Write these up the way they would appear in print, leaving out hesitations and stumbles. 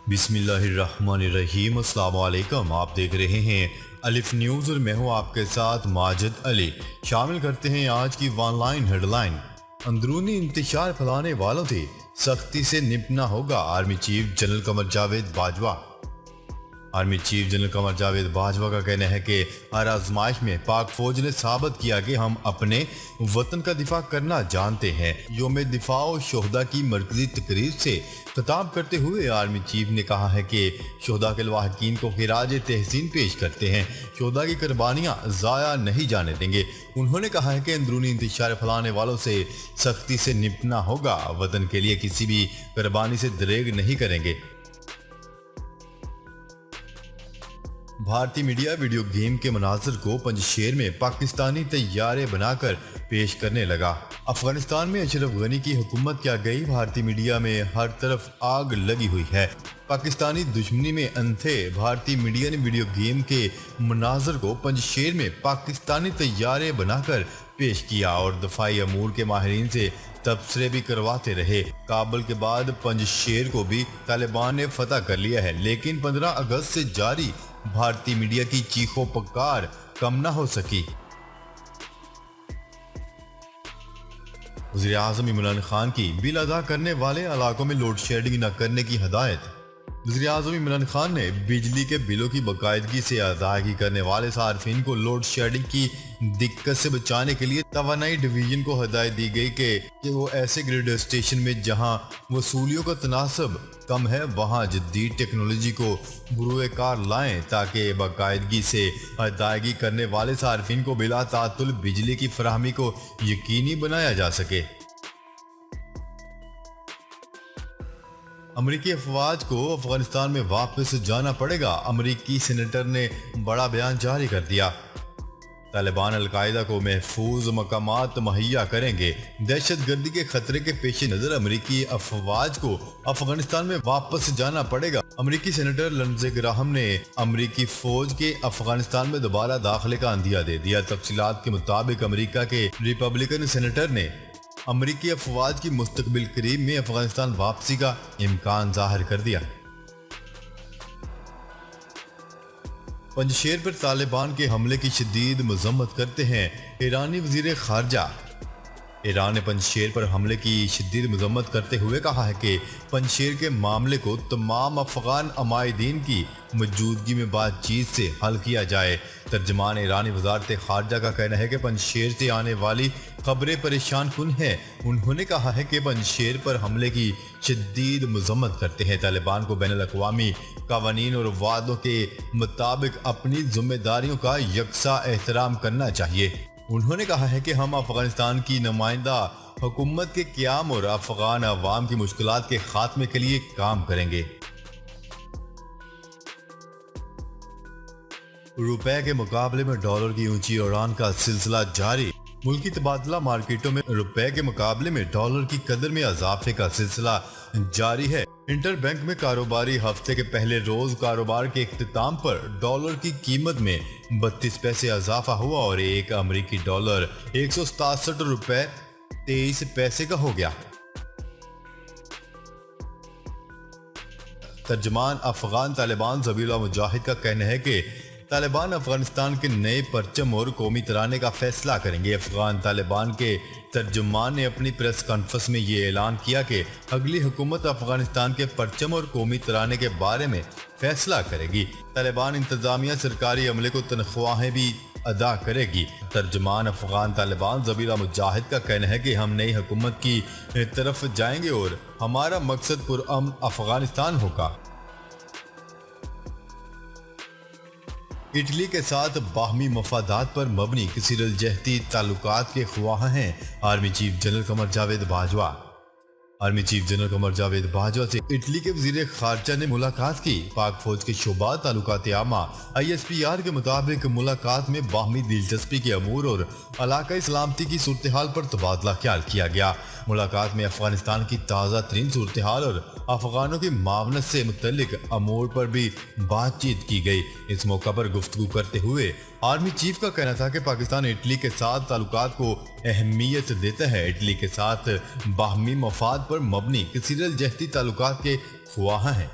بسم اللہ الرحمن الرحیم۔ السلام علیکم، آپ دیکھ رہے ہیں الف نیوز اور میں ہوں آپ کے ساتھ ماجد علی۔ شامل کرتے ہیں آج کی ون لائن ہیڈ لائن۔ اندرونی انتشار پھیلانے والوں سے سختی سے نپٹنا ہوگا، army chief general Qamar Javed Bajwa. Army chief general Qamar Javed Bajwa کا کہنا ہے کہ ہر آزمائش میں پاک فوج نے ثابت کیا کہ ہم اپنے وطن کا دفاع کرنا جانتے ہیں۔ یوم دفاع و شہداء کی مرکزی تقریب سے خطاب کرتے ہوئے آرمی چیف نے کہا ہے کہ شہداء کے لواحقین کو خراج تحسین پیش کرتے ہیں، شہداء کی قربانیاں ضائع نہیں جانے دیں گے۔ انہوں نے کہا ہے کہ اندرونی انتشار پھیلانے والوں سے سختی سے نپٹنا ہوگا، وطن کے لیے کسی بھی قربانی سے دریغ نہیں کریں گے۔ بھارتی میڈیا ویڈیو گیم کے مناظر کو پنجشیر میں پاکستانی طیارے بنا کر پیش کرنے لگا۔ افغانستان میں اشرف غنی کی حکومت کیا گئی؟ بھارتی میڈیا میں ہر طرف آگ لگی ہوئی ہے۔ پاکستانی دشمنی میں اندھے بھارتی میڈیا نے ویڈیو گیم کے مناظر کو پنجشیر میں پاکستانی طیارے بنا کر پیش کیا اور دفاعی امور کے ماہرین سے تبصرے بھی کرواتے رہے۔ کابل کے بعد پنجشیر کو بھی طالبان نے فتح کر لیا ہے، لیکن 15 اگست سے جاری بھارتی میڈیا کی چیخو پکار کم نہ ہو سکی۔ وزیر اعظم عمران خان کی بل ادا کرنے والے علاقوں میں لوڈ شیڈنگ نہ کرنے کی ہدایت۔ وزیر اعظم عمران خان نے بجلی کے بلوں کی باقاعدگی سے ادائیگی کرنے والے صارفین کو لوڈ شیڈنگ کی دقت سے بچانے کے لیے توانائی ڈویژن کو ہدایت دی گئی کہ وہ ایسے گریڈ اسٹیشن میں جہاں وصولیوں کا تناسب کم ہے وہاں جدید ٹیکنالوجی کو بروئے کار لائیں تاکہ باقاعدگی سے ادائیگی کرنے والے صارفین کو بلا تعطل بجلی کی فراہمی کو یقینی بنایا جا سکے۔ امریکی افواج کو افغانستان میں واپس جانا پڑے گا، امریکی سینیٹر نے بڑا بیان جاری کر دیا۔ طالبان القاعدہ کو محفوظ مقامات مہیا کریں گے۔ دہشت گردی کے خطرے کے پیش نظر امریکی افواج کو افغانستان میں واپس جانا پڑے گا۔ امریکی سینیٹر لنزے گراہم نے امریکی فوج کے افغانستان میں دوبارہ داخلے کا عندیہ دے دیا۔ تفصیلات کے مطابق امریکہ کے ریپبلکن سینیٹر نے امریکی افواج کی مستقبل قریب میں افغانستان واپسی کا امکان ظاہر کر دیا۔ پنجشیر پر طالبان کے حملے کی شدید مذمت کرتے ہیں ایرانی وزیر خارجہ۔ ایران نے پنجشیر پر حملے کی شدید مذمت کرتے ہوئے کہا ہے کہ پنجشیر کے معاملے کو تمام افغان عمائدین کی موجودگی میں بات چیت سے حل کیا جائے۔ ترجمان ایرانی وزارت خارجہ کا کہنا ہے کہ پنجشیر سے آنے والی خبریں پریشان کن ہیں۔ انہوں نے کہا ہے کہ پنجشیر پر حملے کی شدید مذمت کرتے ہیں۔ طالبان کو بین الاقوامی قوانین اور وعدوں کے مطابق اپنی ذمہ داریوں کا یکساں احترام کرنا چاہیے۔ انہوں نے کہا ہے کہ ہم افغانستان کی نمائندہ حکومت کے قیام اور افغان عوام کی مشکلات کے خاتمے کے لیے کام کریں گے۔ روپے کے مقابلے میں ڈالر کی اونچی اڑان کا سلسلہ جاری۔ ملکی تبادلہ مارکیٹوں میں روپے کے مقابلے میں ڈالر کی قدر میں اضافے کا سلسلہ جاری ہے۔ انٹر بینک میں کاروباری ہفتے کے پہلے روز کاروبار کے اختتام پر ڈالر کی قیمت میں 32 پیسے اضافہ ہوا اور ایک امریکی ڈالر 167 روپے 23 پیسے کا ہو گیا۔ ترجمان افغان طالبان ذبیح اللہ مجاہد کا کہنا ہے کہ طالبان افغانستان کے نئے پرچم اور قومی ترانے کا فیصلہ کریں گے۔ افغان طالبان کے ترجمان نے اپنی پریس کانفرنس میں یہ اعلان کیا کہ اگلی حکومت افغانستان کے پرچم اور قومی ترانے کے بارے میں فیصلہ کرے گی۔ طالبان انتظامیہ سرکاری عملے کو تنخواہیں بھی ادا کرے گی۔ ترجمان افغان طالبان ذبیح اللہ مجاہد کا کہنا ہے کہ ہم نئی حکومت کی طرف جائیں گے اور ہمارا مقصد پرامن افغانستان ہوگا۔ اٹلی کے ساتھ باہمی مفادات پر مبنی کثیر الجہتی تعلقات کے خواہاں ہیں army chief general Qamar Javed Bajwa. Army chief general Qamar Javed Bajwa سے اٹلی کے وزیر خارجہ نے ملاقات کی۔ پاک فوج کے شعبہ تعلقات عامہ ISPR کے مطابق ملاقات میں باہمی دلچسپی کے امور اور علاقائی سلامتی کی صورتحال پر تبادلہ خیال کیا گیا۔ ملاقات میں افغانستان کی تازہ ترین صورتحال اور افغانوں کی معاونت سے متعلق امور پر بھی بات چیت کی گئی۔ اس موقع پر گفتگو کرتے ہوئے آرمی چیف کا کہنا تھا کہ پاکستان اٹلی کے ساتھ تعلقات کو اہمیت دیتا ہے۔ اٹلی کے ساتھ باہمی مفاد پر مبنی کثیر الجہتی تعلقات کے خواہاں ہیں۔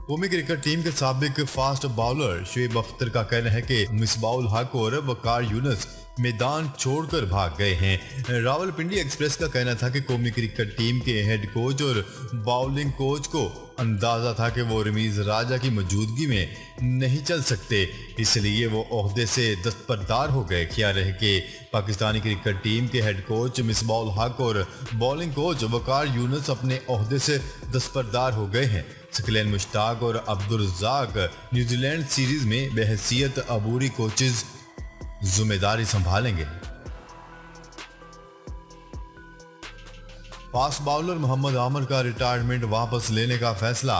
قومی کرکٹ ٹیم کے سابق فاسٹ باؤلر شعیب اختر کا کہنا ہے کہ مصباح الحق اور وقار یونس میدان چھوڑ کر بھاگ گئے ہیں۔ راول پنڈی ایکسپریس کا کہنا تھا کہ قومی کرکٹ ٹیم کے ہیڈ کوچ اور باؤلنگ کوچ کو اندازہ تھا کہ وہ رمیز راجہ کی موجودگی میں نہیں چل سکتے، اس لیے وہ عہدے سے دستبردار ہو گئے۔ خیال رہے کہ پاکستانی کرکٹ ٹیم کے ہیڈ کوچ مصباح الحق اور باؤلنگ کوچ وقار یونس اپنے عہدے سے دستبردار ہو گئے ہیں۔ ثقلین مشتاق اور عبدالرزاق نیوزی لینڈ سیریز میں بحیثیت عبوری کوچز ذمہ داری سنبھالیں گے۔ فاسٹ باؤلر محمد عامر کا ریٹائرمنٹ واپس لینے کا فیصلہ۔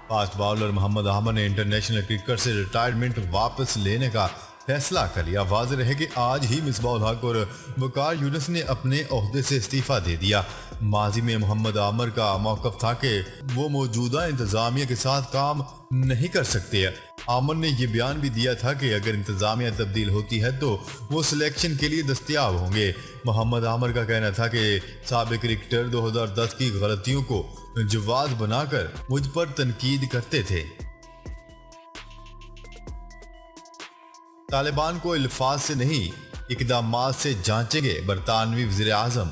فاسٹ باؤلر محمد عامر نے انٹرنیشنل کرکٹ سے ریٹائرمنٹ واپس لینے کا فیصلہ کر لیا۔ واضح رہے کہ آج ہی مصباح الحق اور وقار یونس نے اپنے عہدے سے استعفیٰ دے دیا۔ ماضی میں محمد عامر کا موقف تھا کہ وہ موجودہ انتظامیہ کے ساتھ کام نہیں کر سکتے۔ عامر نے یہ بیان بھی دیا تھا کہ اگر انتظامیہ تبدیل ہوتی ہے تو وہ سلیکشن کے لیے دستیاب ہوں گے۔ محمد عامر کا کہنا تھا کہ سابق کرکٹر 2010 کی غلطیوں کو جواز بنا کر مجھ پر تنقید کرتے تھے۔ طالبان کو الفاظ سے نہیں اقدامات سے جانچیں گے برطانوی وزیر اعظم۔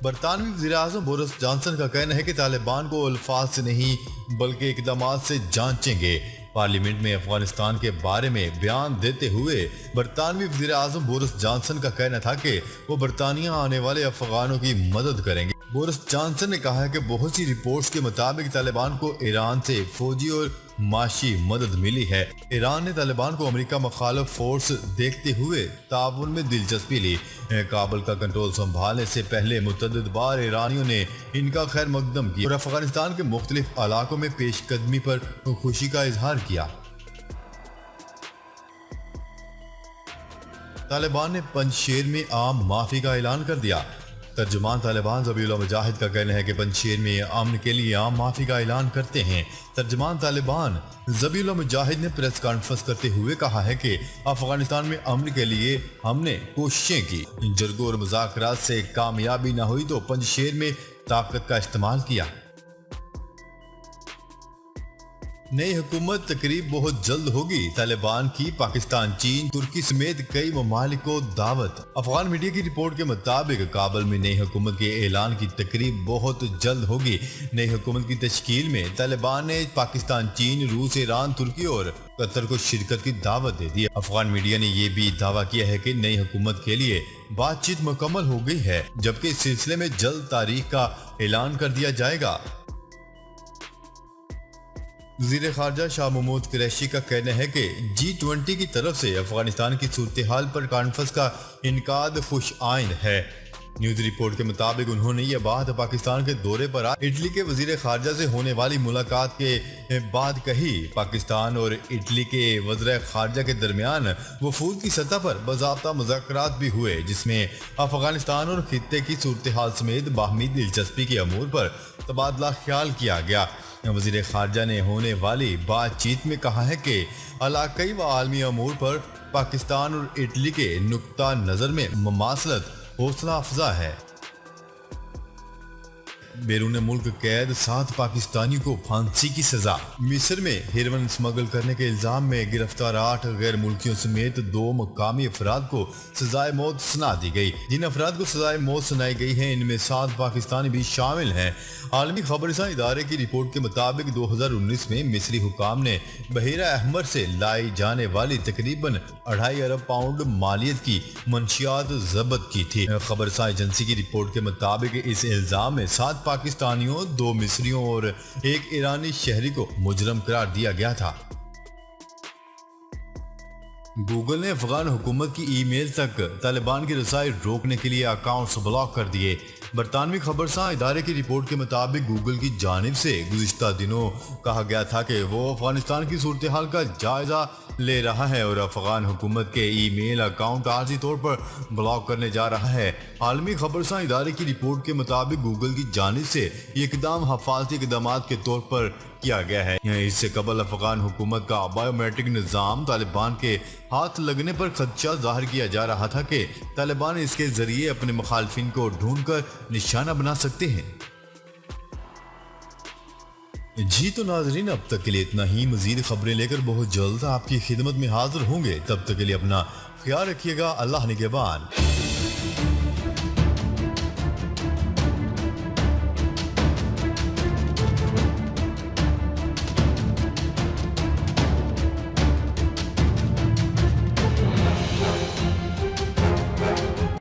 برطانوی وزیر اعظم بورس جانسن کا کہنا ہے کہ طالبان کو الفاظ سے نہیں بلکہ اقدامات سے جانچیں گے۔ پارلیمنٹ میں افغانستان کے بارے میں بیان دیتے ہوئے برطانوی وزیر اعظم بورس جانسن کا کہنا تھا کہ وہ برطانیہ آنے والے افغانوں کی مدد کریں گے۔ بورس جانسن نے کہا ہے کہ بہت سی رپورٹس کے مطابق طالبان کو ایران سے فوجی اور معاشی مدد ملی ہے۔ ایران نے طالبان کو امریکہ مخالف فورس دیکھتے ہوئے تعاون میں دلچسپی لی۔ کابل کا کنٹرول سنبھالنے سے پہلے متعدد بار ایرانیوں نے ان کا خیر مقدم کیا اور افغانستان کے مختلف علاقوں میں پیش قدمی پر خوشی کا اظہار کیا۔ طالبان نے پنجشیر میں عام معافی کا اعلان کر دیا۔ ترجمان طالبان ذبیح اللہ مجاہد کا کہنا ہے کہ پنجشیر میں امن کے لیے عام معافی کا اعلان کرتے ہیں۔ ترجمان طالبان ذبیح اللہ مجاہد نے پریس کانفرنس کرتے ہوئے کہا ہے کہ افغانستان میں امن کے لیے ہم نے کوششیں کی، جرگوں اور مذاکرات سے کامیابی نہ ہوئی تو پنجشیر میں طاقت کا استعمال کیا۔ نئی حکومت تقریب بہت جلد ہوگی، طالبان کی پاکستان، چین، ترکی سمیت کئی ممالک کو دعوت۔ افغان میڈیا کی رپورٹ کے مطابق کابل میں نئی حکومت کے اعلان کی تقریب بہت جلد ہوگی۔ نئی حکومت کی تشکیل میں طالبان نے پاکستان، چین، روس، ایران، ترکی اور قطر کو شرکت کی دعوت دے دی۔ افغان میڈیا نے یہ بھی دعویٰ کیا ہے کہ نئی حکومت کے لیے بات چیت مکمل ہو گئی ہے، جبکہ اس سلسلے میں جلد تاریخ کا اعلان کر دیا جائے گا۔ وزیر خارجہ شاہ محمود قریشی کا کہنا ہے کہ G20 کی طرف سے افغانستان کی صورتحال پر کانفرنس کا انعقاد خوش آئند ہے۔ نیوز رپورٹ کے مطابق انہوں نے یہ بات پاکستان کے دورے پر اٹلی کے وزیر خارجہ سے ہونے والی ملاقات کے بعد کہی۔ پاکستان اور اٹلی کے وزراء خارجہ کے درمیان وفود کی سطح پر باضابطہ مذاکرات بھی ہوئے، جس میں افغانستان اور خطے کی صورتحال سمیت باہمی دلچسپی کے امور پر تبادلہ خیال کیا گیا۔ وزیر خارجہ نے ہونے والی بات چیت میں کہا ہے کہ علاقائی و عالمی امور پر پاکستان اور اٹلی کے نقطہ نظر میں مماثلت حوصلہ افزا ہے۔ بیرون ملک قید 7 پاکستانیوں کو پھانسی کی سزا۔ مصر میں ہیروئن اسمگل کرنے کے الزام میں گرفتار 8 غیر ملکیوں سمیت 2 مقامی افراد کو سزائے موت سنا دی گئی۔ جن افراد کو سزائے موت سنائی گئی ہے ان میں 7 پاکستانی بھی شامل ہیں۔ عالمی خبررساں ادارے کی رپورٹ کے مطابق 2019 میں مصری حکام نے بحیرہ احمر سے لائی جانے والی تقریباً 2.5 ارب پاؤنڈ مالیت کی منشیات ضبط کی تھی۔ خبررساں ایجنسی کی رپورٹ کے مطابق اس الزام میں 7 پاکستانیوں، 2 مصریوں اور 1 ایرانی شہری کو مجرم قرار دیا گیا تھا۔ گوگل نے افغان حکومت کی ای میل تک طالبان کی رسائی روکنے کے لیے اکاؤنٹس بلاک کر دیے۔ برطانوی خبررساں ادارے کی رپورٹ کے مطابق گوگل کی جانب سے گزشتہ دنوں کہا گیا تھا کہ وہ افغانستان کی صورتحال کا جائزہ لے رہا ہے اور افغان حکومت کے ای میل اکاؤنٹ عارضی طور پر بلاک کرنے جا رہا ہے۔ عالمی خبررساں ادارے کی رپورٹ کے مطابق گوگل کی جانب سے یہ اقدام حفاظتی اقدامات کے طور پر کیا گیا ہے۔ اس سے قبل افغان حکومت کا بائیو میٹرک نظام طالبان کے ہاتھ لگنے پر خدشہ ظاہر کیا جا رہا تھا کہ طالبان اس کے ذریعے اپنے مخالفین کو ڈھونڈ کر نشانہ بنا سکتے ہیں۔ جی تو ناظرین اب تک کے لیے اتنا ہی. مزید خبریں لے کر بہت جلد آپ کی خدمت میں حاضر ہوں گے. تب تک کے لیے اپنا خیال رکھیے گا. اللہ نگہبان.